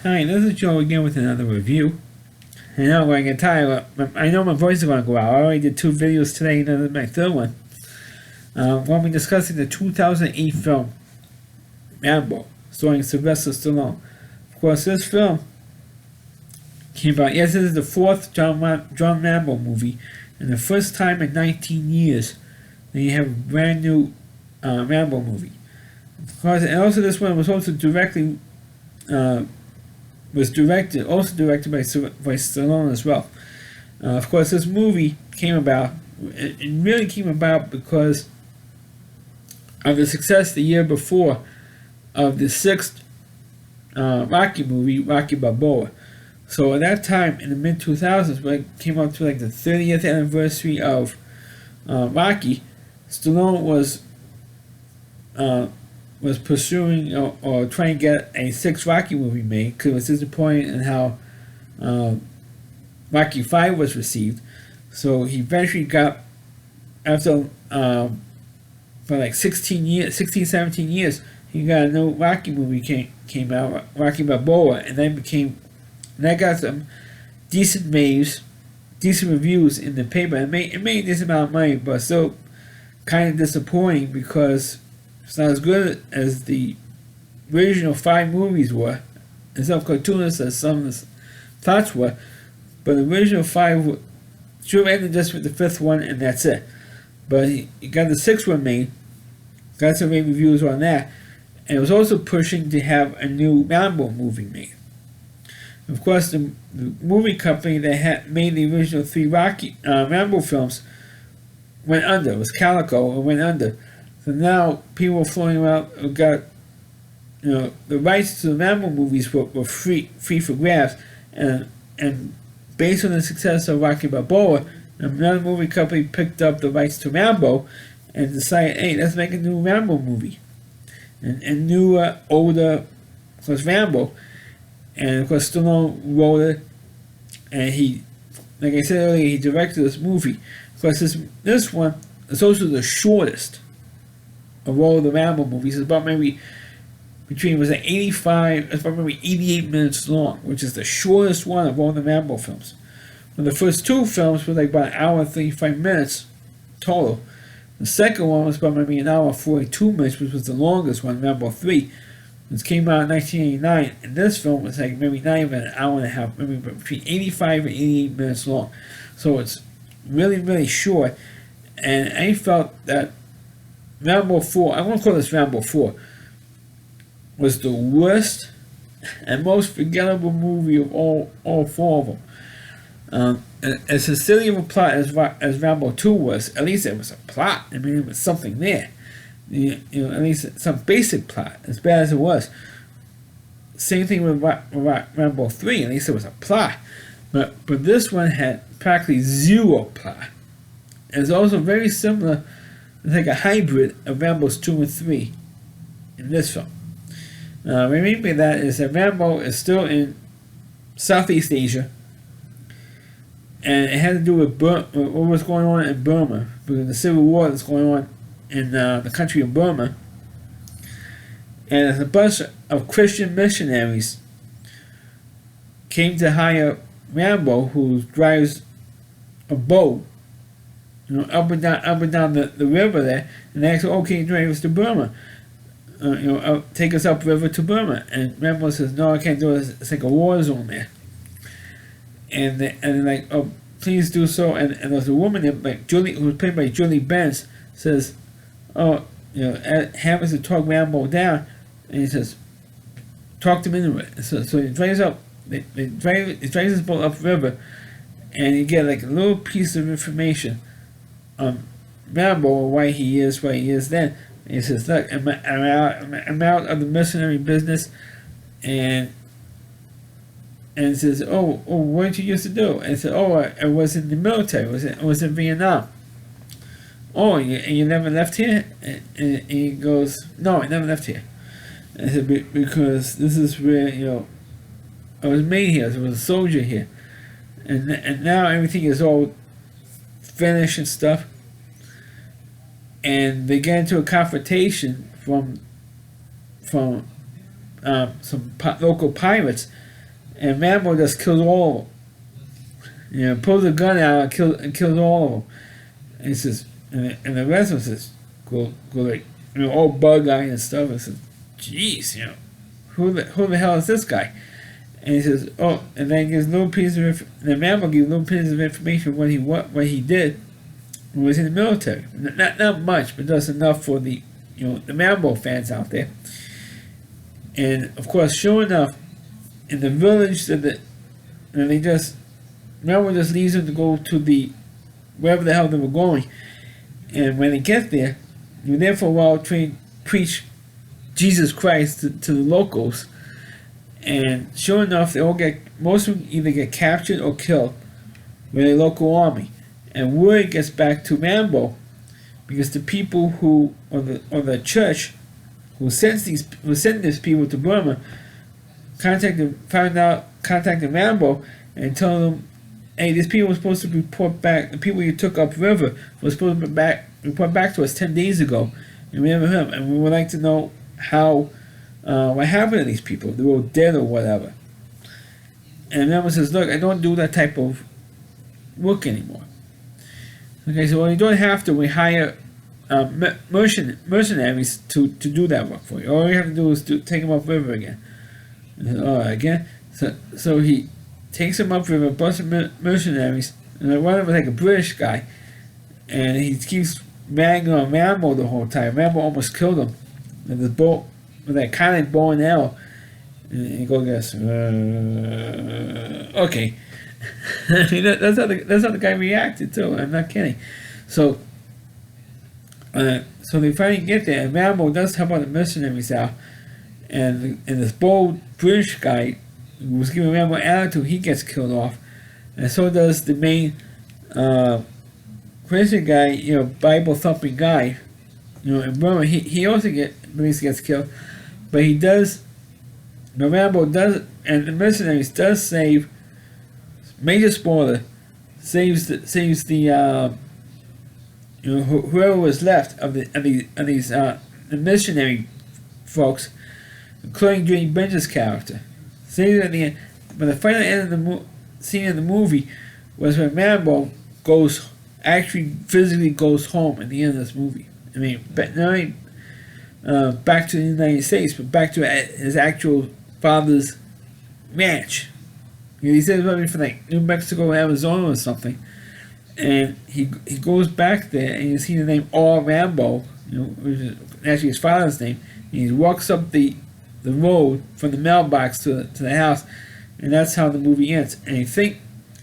Hi, this is Joe again with another review. I know I can tell you, I know my voice is going to go out. I already did 2 videos today, and this is my third one. We'll be discussing the 2008 film Rambo, starring Sylvester Stallone. Of course, this film came out. Yes, this is the 4th John Rambo movie, and the first time in 19 years that you have a brand new Rambo movie. Of course, and also this one was also directed by Stallone as well. Of course, this movie came about. It really came about because of the success the year before of the 6th Rocky movie, Rocky Balboa. So at that time, in the mid 2000s, when it came up to like the 30th anniversary of Rocky, Stallone was pursuing or trying to get a 6th Rocky movie made because it was disappointed in how Rocky 5 was received. So he eventually got, after for like 16, 17 years, he got a new Rocky movie came out, Rocky Balboa, and that got some decent reviews in the paper. It made this amount of money, but still kind of disappointing because it's not as good as the original 5 movies were, as cartoonish as some of the thoughts were. But the original 5 should have ended just with the 5th one, and that's it. But he got the 6th one made, got some rave reviews on that, and it was also pushing to have a new Rambo movie made. Of course, the movie company that had made the original 3 Rambo films went under. It was Calico, and went under. So now people floating around got, the rights to the Rambo movies were free for grabs, and based on the success of Rocky Balboa, another movie company picked up the rights to Rambo and decided, hey, let's make a new Rambo movie, and new older, of course, Rambo, and of course Stallone wrote it, and he, like I said earlier, he directed this movie. Of course, this one is also the shortest of all the Rambo movies. It's about maybe between, was it 85, it's about maybe 88 minutes long, which is the shortest one of all the Rambo films. When the first 2 films were like about an hour and 35 minutes total. The second one was about maybe an hour and 42 minutes, which was the longest one, Rambo 3. This came out in 1989, and this film was like maybe not even an hour and a half, maybe between 85 and 88 minutes long. So it's really, really short, and I felt that Rambo 4, I want to call this Rambo 4, was the worst and most forgettable movie of all 4 of them. As silly of a plot as Rambo 2 was, at least it was a plot. I mean, it was something there. At least some basic plot, as bad as it was. Same thing with Rambo 3, at least it was a plot. But this one had practically 0 plot. It's also very similar. It's like a hybrid of Rambo's 2 and 3 in this film. What I mean by that is that Rambo is still in Southeast Asia, and it had to do with what was going on in Burma, because the civil war that's going on in the country of Burma. And as a bunch of Christian missionaries came to hire Rambo, who drives a boat, up and down the river there, and they asked, "Oh, can you drive us to Burma? Take us upriver to Burma." And Rambo says, "No, I can't do it. It's like a war zone there." And they're like, "Oh, please do so." And there's a woman there, like Julie, who was played by Julie Benz, says, "Oh, have us to talk Rambo down," and he says, "Talk them into it." So he drives up. He drives his boat upriver, and you get like a little piece of information on Rambo, or why he is what he is then. And he says, "Look, I'm out of the missionary business," and he says, "Oh, what did you used to do?" And he said, "Oh, I was in the military. I was in Vietnam." "Oh, and you never left here?" And he goes, "No, I never left here." And I said, "Because this is where I was made here. I was a soldier here, and now everything is all finished and stuff." And they get into a confrontation from some local pirates and Rambo just kills all of them. You know, pulls a gun out and kills all of them. And he says, and the rest of us says, go like, you know, old bug guy and stuff. And says, "Jeez, you know, who the hell is this guy?" And he says, "Oh," and then gives little piece of the Rambo gives little pieces of information what he did when he was in the military. Not much, but just enough for the the Rambo fans out there. And of course, sure enough, in the village Rambo just leaves them to go to the wherever the hell they were going. And when they get there, you're there for a while, preach Jesus Christ to the locals. And sure enough, most of them either get captured or killed by the local army. And word gets back to Rambo because the people who, or the church who sent these people to Burma, contacted Rambo and told them, "Hey, these people were supposed to report back. The people you took upriver were supposed to report back to us 10 days ago, and we never heard them. And we would like to know what happened to these people. If they were dead or whatever." And Rambo says, "Look, I don't do that type of work anymore." Okay, so when you don't have to, we hire mercenaries to do that work for you. All you have to do is take them upriver again. And says, "Oh, again?" So he takes him upriver, a bunch of mercenaries, and one of them was like a British guy, and he keeps banging on Rambo the whole time. Rambo almost killed him with his bow, with that kind of bow and arrow. And he goes, okay. I mean, that's how the guy reacted too. I'm not kidding. So they finally get there, and Rambo does help out the mercenaries out, and this bold British guy who was giving Rambo attitude, he gets killed off, and so does the main Christian guy, Bible thumping guy, in Burma. He also gets killed, but he does. Rambo does, and the mercenaries does save. Major spoiler, saves the whoever was left of these missionary folks, including Judy Bench's character. Saves it at the end, but the final end of the scene of the movie was when Rambo actually physically goes home at the end of this movie. I mean, not only back to the United States, but back to his actual father's ranch. He said probably from like New Mexico, Arizona, or something, and he goes back there and you see the name R. Rambo, which is actually his father's name. And he walks up the road from the mailbox to the house, and that's how the movie ends. And I think,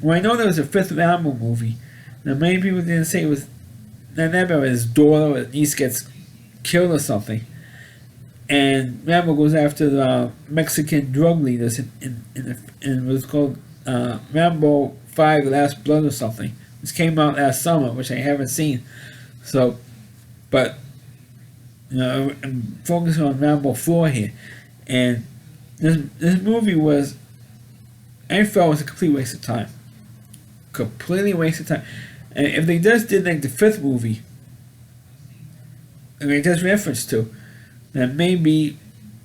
I know there was a fifth Rambo movie. Now many people didn't say it was not that bad. His daughter or his niece gets killed or something. And Rambo goes after the Mexican drug leaders in what's called Rambo 5: The Last Blood or something. This came out last summer, which I haven't seen. So, but I'm focusing on Rambo 4 here, and this movie I felt was a complete waste of time. Completely waste of time. And if they just did like the fifth movie, I mean, just reference to. And maybe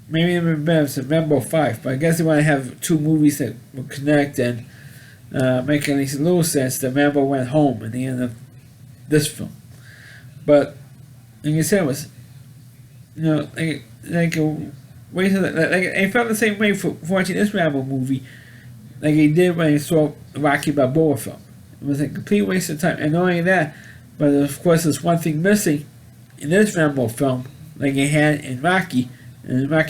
it would be better than Rambo 5, but I guess they want to have two movies that will connect and make at least a little sense that Rambo went home at the end of this film. But like I said, it was like a waste of like I felt the same way for watching this Rambo movie, like I did when I saw the Rocky Balboa film. It was a complete waste of time, and not only that, but of course there's one thing missing in this Rambo film. Like he had in Rocky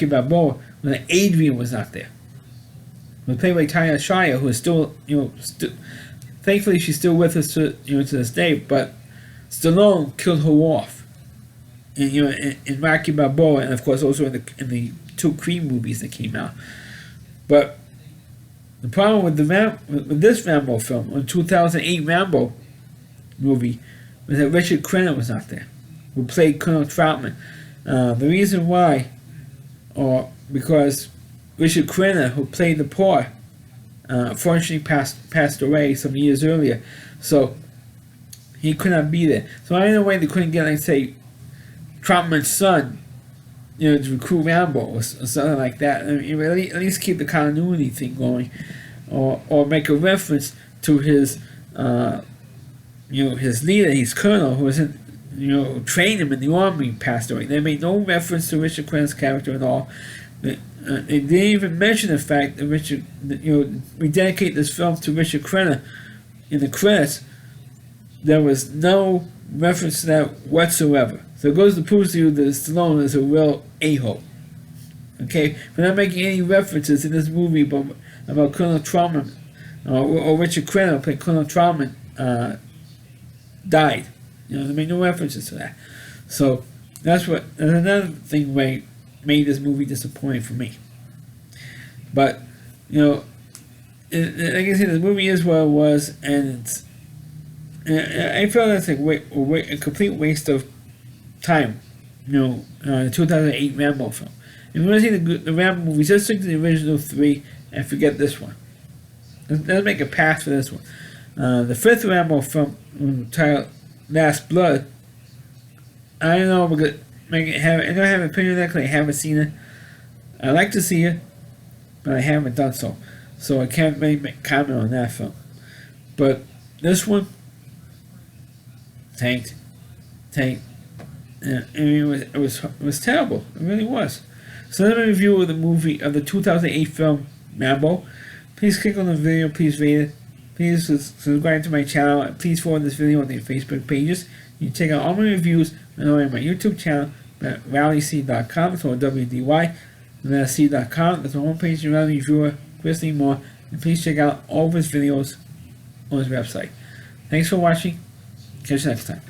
Balboa, when Adrian was not there. It was played by Talia Shire, who is still, thankfully she's still with us to this day. But Stallone killed her off, in Rocky Balboa, and of course also in the two Creed movies that came out. But the problem with this Rambo film, the 2008 Rambo movie, was that Richard Crenna was not there, who played Colonel Troutman. The reason why, or because Richard Crenna, who played the part, unfortunately passed away some years earlier, so he could not be there. So I don't know why they couldn't get, like, say, Troutman's son to recruit Rambo or something like that. I mean, at least keep the continuity thing going, or make a reference to his his leader, his colonel, who was trained him in the army, passed away. They made no reference to Richard Crenna's character at all. They didn't even mention the fact that we dedicate this film to Richard Crenna in the credits. There was no reference to that whatsoever. So it goes to prove to you that Stallone is a real a-hole. Okay? We're not making any references in this movie about Colonel Trautman, or Richard Crenna, played Colonel Trautman, died. They made no references to that. So that's another thing made this movie disappointing for me. But like I said, the movie is what it was, and I felt that's a complete waste of time. The 2008 Rambo film. If you want to see the Rambo movies, just stick to the original three and forget this one. Let's make a pass for this one. The fifth Rambo film, titled Last Blood, I don't know. I don't have an opinion on that because I haven't seen it. I like to see it, but I haven't done so. So I can't really make comment on that film. But this one, tanked. It was terrible. It really was. So that's my review of the 2008 film Rambo. Please click on the video. Please rate it. Please subscribe to my channel. And please forward this video on your Facebook pages. You can check out all my reviews on my YouTube channel at rallyc.com. So WDY. And that's C.com. That's my homepage. Rally Reviewer, Chris Lee Moore. And please check out all of his videos on his website. Thanks for watching. Catch you next time.